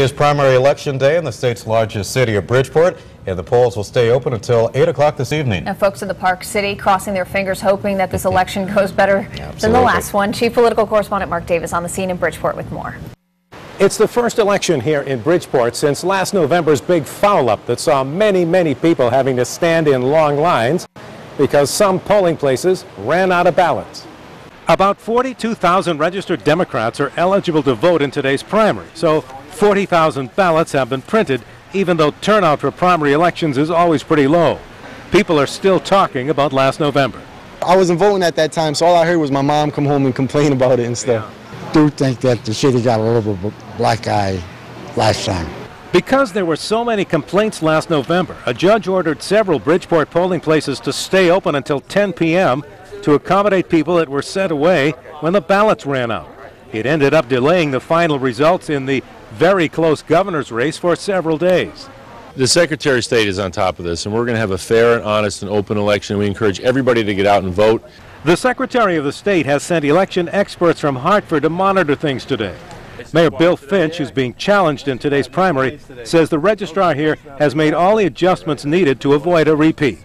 It's primary election day in the state's largest city of Bridgeport, and the polls will stay open until 8 o'clock this evening. Now, folks in the Park City crossing their fingers, hoping that this election goes better than the last one. Chief Political Correspondent Mark Davis on the scene in Bridgeport with more. It's the first election here in Bridgeport since last November's big foul-up that saw many people having to stand in long lines because some polling places ran out of ballots. About 42,000 registered Democrats are eligible to vote in today's primary, so 40,000 ballots have been printed, even though turnout for primary elections is always pretty low. People are still talking about last November. I wasn't voting at that time, so all I heard was my mom come home and complain about it and stuff. I do think that the city got a little bit black eye last time. Because there were so many complaints last November, a judge ordered several Bridgeport polling places to stay open until 10 p.m. to accommodate people that were sent away when the ballots ran out. It ended up delaying the final results in the very close governor's race for several days. The Secretary of State is on top of this, and we're going to have a fair and honest and open election. We encourage everybody to get out and vote. The Secretary of the State has sent election experts from Hartford to monitor things today. Mayor Bill Finch, who's being challenged in today's primary, says the registrar here has made all the adjustments needed to avoid a repeat.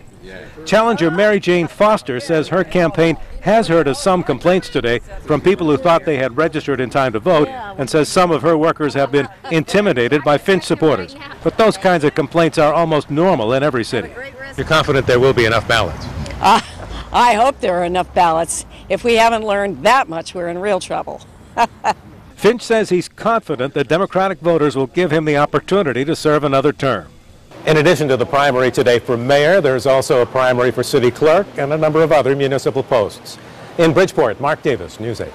Challenger Mary Jane Foster says her campaign has heard of some complaints today from people who thought they had registered in time to vote, and says some of her workers have been intimidated by Finch supporters. But those kinds of complaints are almost normal in every city. You're confident there will be enough ballots? I hope there are enough ballots. If we haven't learned that much, we're in real trouble. Finch says he's confident that Democratic voters will give him the opportunity to serve another term. In addition to the primary today for mayor, there's also a primary for city clerk and a number of other municipal posts. In Bridgeport, Mark Davis, News 8.